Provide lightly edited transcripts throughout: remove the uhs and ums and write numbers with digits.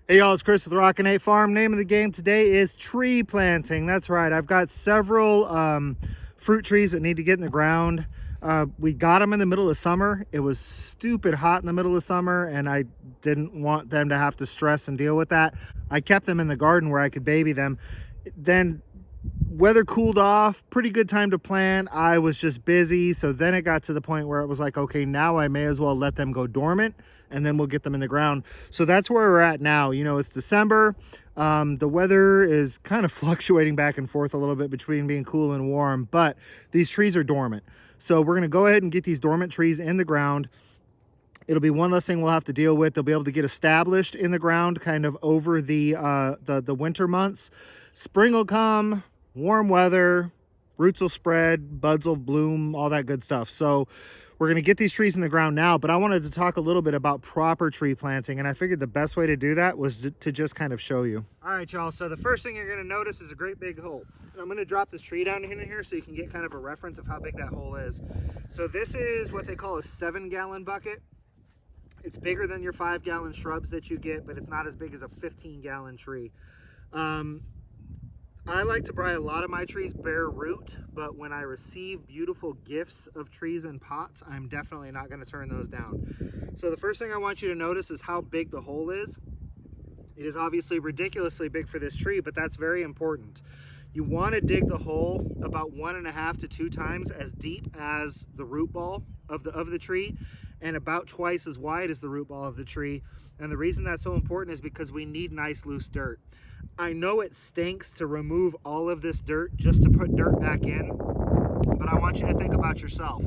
Hey y'all, it's Chris with Rockin Farm. Name of the game today is tree planting. That's right. I've got several fruit trees that need to get in the ground. We got them in the middle of summer. It was stupid hot in the middle of summer and I didn't want them to have to stress and deal with that. I kept them in the garden where I could baby them. Then weather cooled off, pretty good time to plant. I was just busy, so then it got to the point where it was like, okay, now I may as well let them go dormant and then we'll get them in the ground. So that's where we're at now. You know, it's December. The weather is kind of fluctuating back and forth a little bit between being cool and warm, but these trees are dormant. So we're going to go ahead and get these dormant trees in the ground. It'll be one less thing we'll have to deal with. They'll be able to get established in the ground kind of over the winter months. Spring will come, warm weather, roots will spread, buds will bloom, all that good stuff. So we're going to get these trees in the ground now, but I wanted to talk a little bit about proper tree planting, and I figured the best way to do that was to just kind of show you. All right, y'all, so the first thing you're going to notice is a great big hole. And I'm going to drop this tree down in here so you can get kind of a reference of how big that hole is. So this is what they call a 7-gallon bucket. It's bigger than your 5-gallon shrubs that you get, but it's not as big as a 15-gallon tree. I like to buy a lot of my trees bare root, but when I receive beautiful gifts of trees in pots, I'm definitely not going to turn those down. So the first thing I want you to notice is how big the hole is. It is obviously ridiculously big for this tree, but that's very important. You want to dig the hole about 1.5 to 2 times as deep as the root ball of the tree, and about twice as wide as the root ball of the tree. And the reason that's so important is because we need nice loose dirt. I know it stinks to remove all of this dirt just to put dirt back in, but I want you to think about yourself.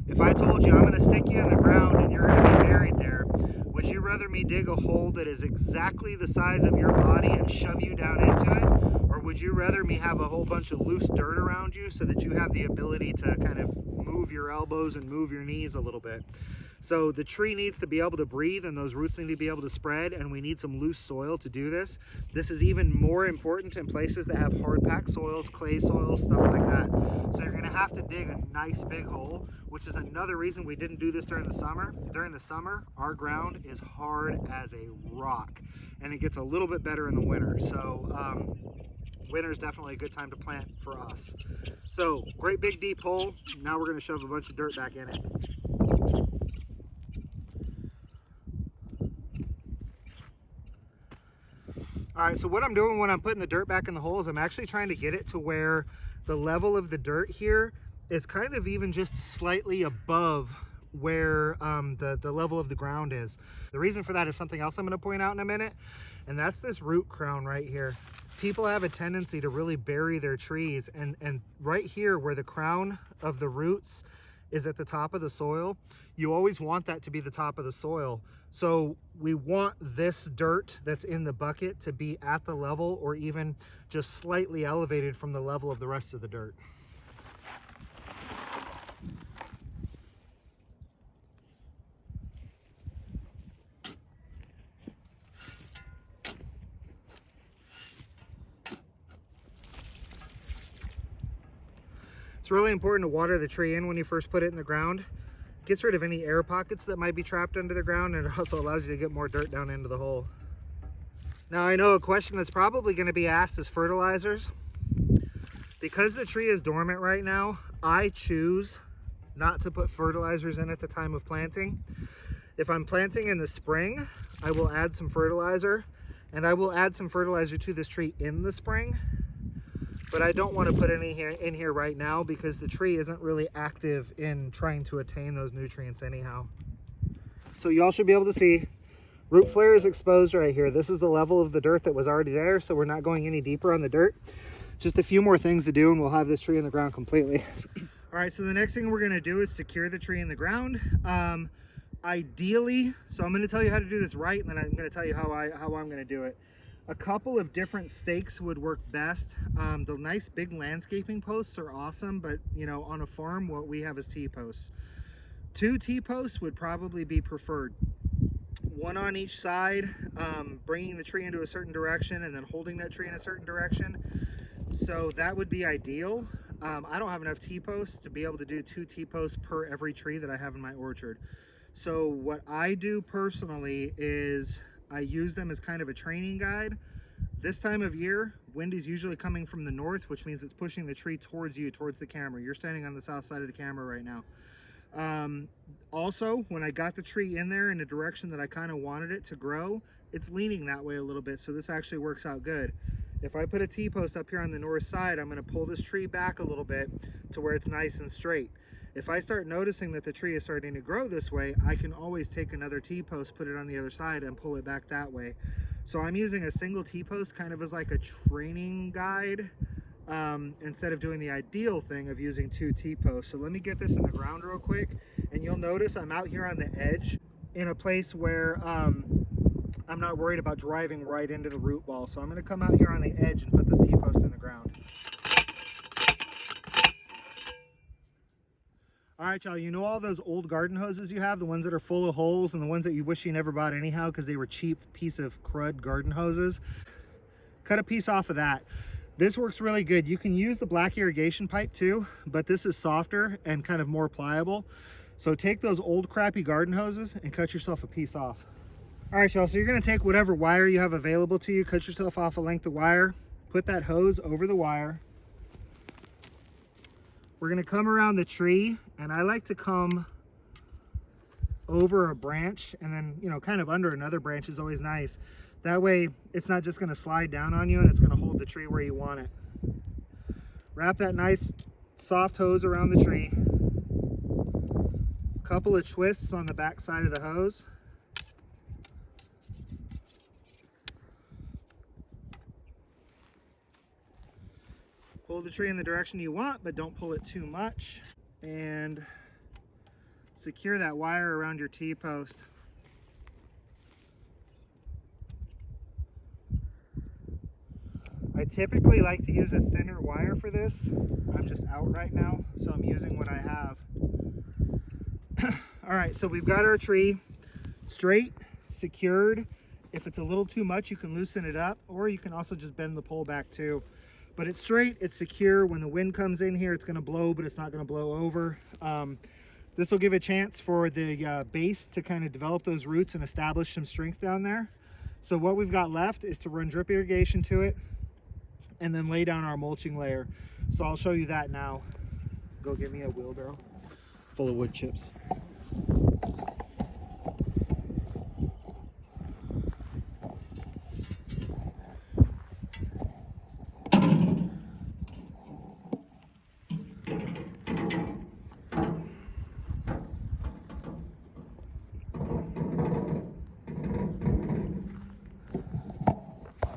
If I told you I'm going to stick you in the ground and you're going to be buried there, would you rather me dig a hole that is exactly the size of your body and shove you down into it? Or would you rather me have a whole bunch of loose dirt around you so that you have the ability to kind of move your elbows and move your knees a little bit? So the tree needs to be able to breathe and those roots need to be able to spread, and we need some loose soil to do this. This is even more important in places that have hard packed soils, clay soils, stuff like that. So you're gonna have to dig a nice big hole, which is another reason we didn't do this during the summer. During the summer, our ground is hard as a rock and it gets a little bit better in the winter. So winter is definitely a good time to plant for us. So great big deep hole. Now we're gonna shove a bunch of dirt back in it. All right, so what I'm doing when I'm putting the dirt back in the hole is I'm actually trying to get it to where the level of the dirt here is kind of even just slightly above where the level of the ground is. The reason for that is something else I'm going to point out in a minute, and that's this root crown right here. People have a tendency to really bury their trees, and right here where the crown of the roots is at the top of the soil, you always want that to be the top of the soil. So we want this dirt that's in the bucket to be at the level or even just slightly elevated from the level of the rest of the dirt. It's really important to water the tree in when you first put it in the ground. Gets rid of any air pockets that might be trapped under the ground, and it also allows you to get more dirt down into the hole. Now I know a question that's probably going to be asked is fertilizers. Because the tree is dormant right now, I choose not to put fertilizers in at the time of planting. If I'm planting in the spring, I will add some fertilizer, and I will add some fertilizer to this tree in the spring. But I don't want to put any in here right now because the tree isn't really active in trying to attain those nutrients anyhow. So y'all should be able to see root flare is exposed right here. This is the level of the dirt that was already there, so we're not going any deeper on the dirt. Just a few more things to do and we'll have this tree in the ground completely. All right, so the next thing we're gonna do is secure the tree in the ground. Ideally, so I'm gonna tell you how to do this right, and then I'm gonna tell you how I'm gonna do it. A couple of different stakes would work best. The nice big landscaping posts are awesome, but you know, on a farm, what we have is T-posts. 2 T-posts would probably be preferred. 1 on each side, bringing the tree into a certain direction and then holding that tree in a certain direction. So that would be ideal. I don't have enough T-posts to be able to do 2 T-posts per every tree that I have in my orchard. So what I do personally is I use them as kind of a training guide. This time of year, wind is usually coming from the north, which means it's pushing the tree towards you, towards the camera. You're standing on the south side of the camera right now. Also, when I got the tree in there in the direction that I kind of wanted it to grow, it's leaning that way a little bit, so this actually works out good. If I put a T-post up here on the north side, I'm going to pull this tree back a little bit to where it's nice and straight. If I start noticing that the tree is starting to grow this way, I can always take another T-post, put it on the other side, and pull it back that way. So I'm using a single T-post kind of as like a training guide, instead of doing the ideal thing of using 2 T-posts. So let me get this in the ground real quick, and you'll notice I'm out here on the edge in a place where I'm not worried about driving right into the root ball. So I'm going to come out here on the edge and put this T-post in the ground. All right, y'all, you know all those old garden hoses you have, the ones that are full of holes and the ones that you wish you never bought anyhow because they were cheap piece of crud garden hoses? Cut a piece off of that. This works really good. You can use the black irrigation pipe too, but this is softer and kind of more pliable. So take those old crappy garden hoses and cut yourself a piece off. All right, y'all, so you're gonna take whatever wire you have available to you, cut yourself off a length of wire, put that hose over the wire. We're gonna come around the tree, and I like to come over a branch and then, you know, kind of under another branch is always nice. That way it's not just gonna slide down on you and it's gonna hold the tree where you want it. Wrap that nice soft hose around the tree. Couple of twists on the back side of the hose. Pull the tree in the direction you want, but don't pull it too much. And secure that wire around your T-post. I typically like to use a thinner wire for this. I'm just out right now, so I'm using what I have. All right, so we've got our tree straight, secured. If it's a little too much, you can loosen it up, or you can also just bend the pole back too. But it's straight, it's secure. When the wind comes in here, it's gonna blow, but it's not gonna blow over. This will give a chance for the base to kind of develop those roots and establish some strength down there. So what we've got left is to run drip irrigation to it and then lay down our mulching layer. So I'll show you that now. Go get me a wheelbarrow full of wood chips.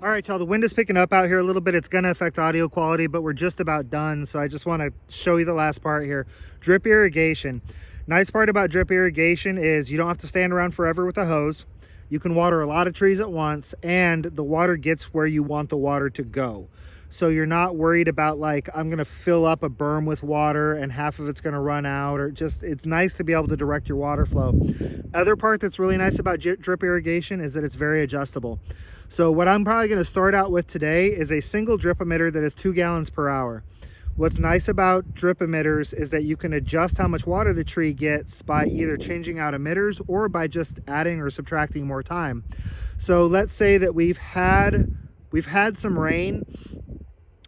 All right, y'all, the wind is picking up out here a little bit. It's gonna affect audio quality, but we're just about done. So I just wanna show you the last part here. Drip irrigation. Nice part about drip irrigation is you don't have to stand around forever with a hose. You can water a lot of trees at once, and the water gets where you want the water to go. So you're not worried about like, I'm gonna fill up a berm with water and half of it's gonna run out, or just, it's nice to be able to direct your water flow. Other part that's really nice about drip irrigation is that it's very adjustable. So what I'm probably gonna start out with today is a single drip emitter that is 2 gallons per hour. What's nice about drip emitters is that you can adjust how much water the tree gets by either changing out emitters or by just adding or subtracting more time. So let's say that we've had some rain,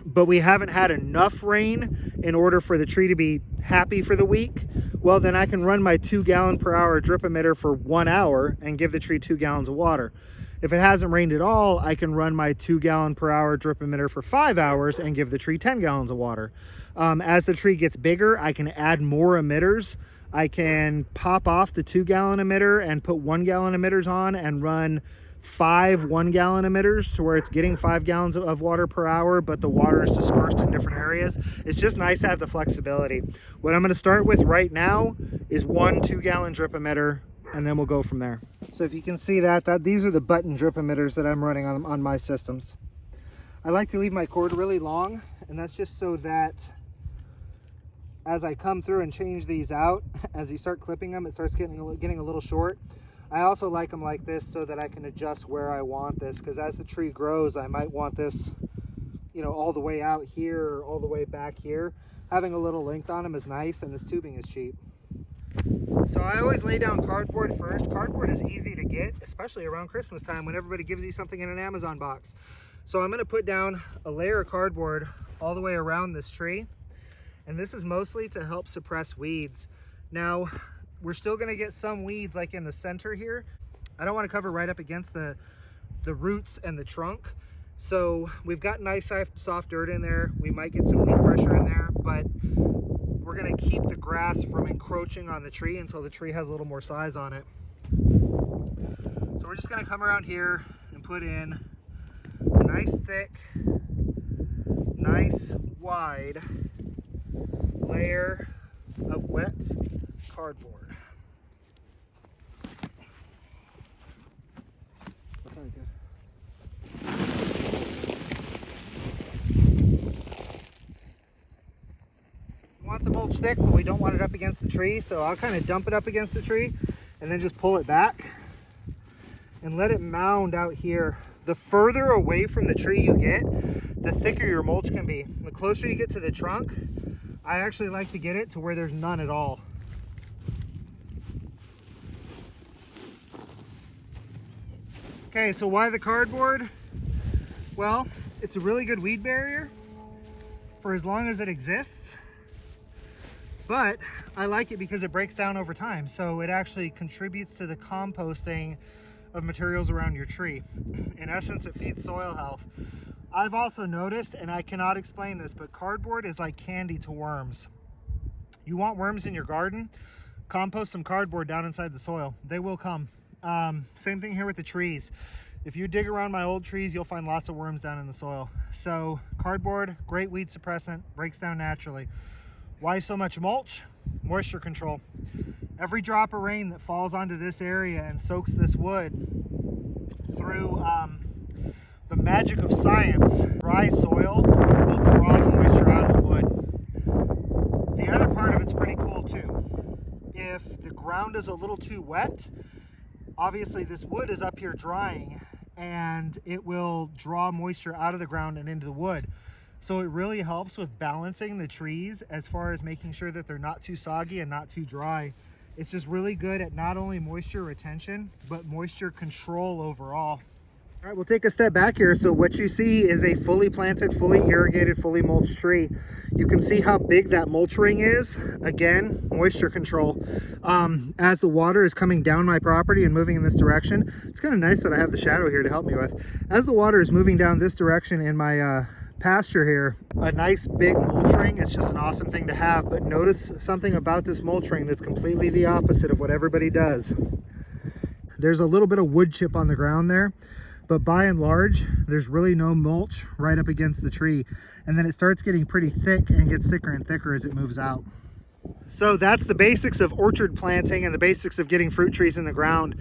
but we haven't had enough rain in order for the tree to be happy for the week. Well, then I can run my 2 gallon per hour drip emitter for 1 hour and give the tree 2 gallons of water. If it hasn't rained at all, I can run my 2 gallon per hour drip emitter for 5 hours and give the tree 10 gallons of water. As the tree gets bigger, I can add more emitters. I can pop off the 2 gallon emitter and put 1 gallon emitters on and run 5 1 gallon emitters to where it's getting 5 gallons of water per hour, but the water is dispersed in different areas. It's just nice to have the flexibility. What I'm gonna start with right now is 1 2 gallon drip emitter, and then we'll go from there. So if you can see that these are the button drip emitters that I'm running on my systems. I like to leave my cord really long, and that's just so that as I come through and change these out, as you start clipping them, it starts getting a little short. I also like them like this so that I can adjust where I want this, because as the tree grows, I might want this, you know, all the way out here or all the way back here. Having a little length on them is nice, and this tubing is cheap. So I always lay down cardboard first. Cardboard is easy to get, especially around Christmas time when everybody gives you something in an Amazon box. So I'm gonna put down a layer of cardboard all the way around this tree. And this is mostly to help suppress weeds. Now, we're still gonna get some weeds like in the center here. I don't wanna cover right up against the roots and the trunk. So we've got nice soft dirt in there. We might get some weed pressure in there, but we're gonna keep the grass from encroaching on the tree until the tree has a little more size on it. So we're just gonna come around here and put in a nice thick, nice wide layer of wet cardboard. That's already good. We want the mulch thick, but we don't want it up against the tree, so I'll kind of dump it up against the tree and then just pull it back and let it mound out here. The further away from the tree you get, the thicker your mulch can be. The closer you get to the trunk, I actually like to get it to where there's none at all. Okay, so why the cardboard? Well, it's a really good weed barrier for as long as it exists, but I like it because it breaks down over time. So it actually contributes to the composting of materials around your tree. In essence, it feeds soil health. I've also noticed, and I cannot explain this, but cardboard is like candy to worms. You want worms in your garden? Compost some cardboard down inside the soil. They will come. Same thing here with the trees. If you dig around my old trees, you'll find lots of worms down in the soil. So cardboard, great weed suppressant, breaks down naturally. Why so much mulch? Moisture control. Every drop of rain that falls onto this area and soaks this wood through the magic of science, dry soil will draw moisture out of the wood. The other part of it's pretty cool too. If the ground is a little too wet, obviously this wood is up here drying and it will draw moisture out of the ground and into the wood. So it really helps with balancing the trees as far as making sure that they're not too soggy and not too dry. It's just really good at not only moisture retention, but moisture control overall. All right, we'll take a step back here. So what you see is a fully planted, fully irrigated, fully mulched tree. You can see how big that mulch ring is. Again, moisture control. As the water is coming down my property and moving in this direction, it's kind of nice that I have the shadow here to help me with. As the water is moving down this direction in my pasture here, a nice big mulch ring is just an awesome thing to have. But notice something about this mulch ring that's completely the opposite of what everybody does. There's a little bit of wood chip on the ground there, but by and large, there's really no mulch right up against the tree. And then it starts getting pretty thick and gets thicker and thicker as it moves out. So that's the basics of orchard planting and the basics of getting fruit trees in the ground.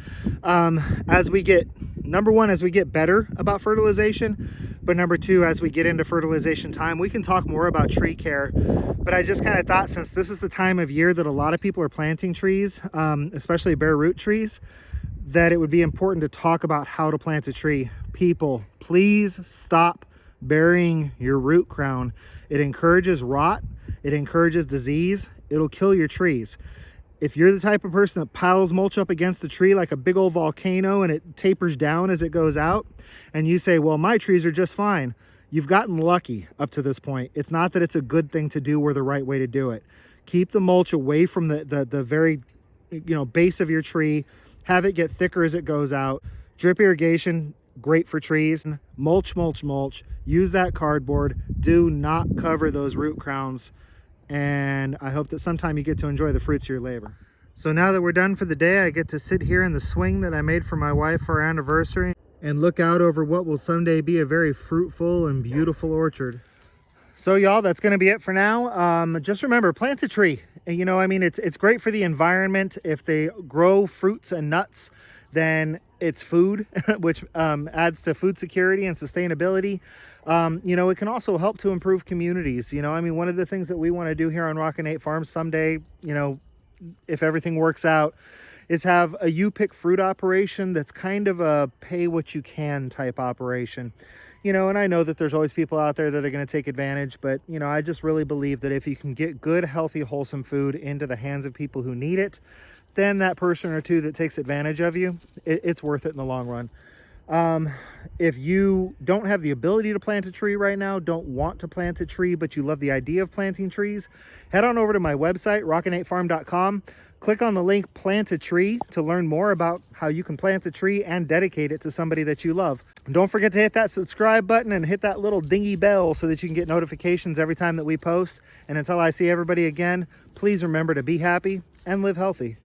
Number one, as we get better about fertilization, but number two, as we get into fertilization time, we can talk more about tree care. But I just kind of thought, since this is the time of year that a lot of people are planting trees, especially bare root trees, that it would be important to talk about how to plant a tree. People, please stop burying your root crown. It encourages rot, it encourages disease, it'll kill your trees. If you're the type of person that piles mulch up against the tree like a big old volcano and it tapers down as it goes out, and you say, well, my trees are just fine, you've gotten lucky up to this point. It's not that it's a good thing to do or the right way to do it. Keep the mulch away from the very base of your tree. Have it get thicker as it goes out. Drip irrigation, great for trees. Mulch, mulch, mulch. Use that cardboard. Do not cover those root crowns. And I hope that sometime you get to enjoy the fruits of your labor. So now that we're done for the day, I get to sit here in the swing that I made for my wife for our anniversary and look out over what will someday be a very fruitful and beautiful orchard. So y'all, that's going to be it for now. Just remember, plant a tree. It's great for the environment. If they grow fruits and nuts, then it's food, which adds to food security and sustainability. It can also help to improve communities. One of the things that we want to do here on Rockin 8 Farms someday, if everything works out, is have a you pick fruit operation that's kind of a pay what you can type operation. And I know that there's always people out there that are going to take advantage, but, I just really believe that if you can get good, healthy, wholesome food into the hands of people who need it, then that person or two that takes advantage of you, it's worth it in the long run. If you don't have the ability to plant a tree right now, don't want to plant a tree, but you love the idea of planting trees, head on over to my website, rockin8farm.com. Click on the link Plant a Tree to learn more about how you can plant a tree and dedicate it to somebody that you love. And don't forget to hit that subscribe button and hit that little dingy bell so that you can get notifications every time that we post. And until I see everybody again, please remember to be happy and live healthy.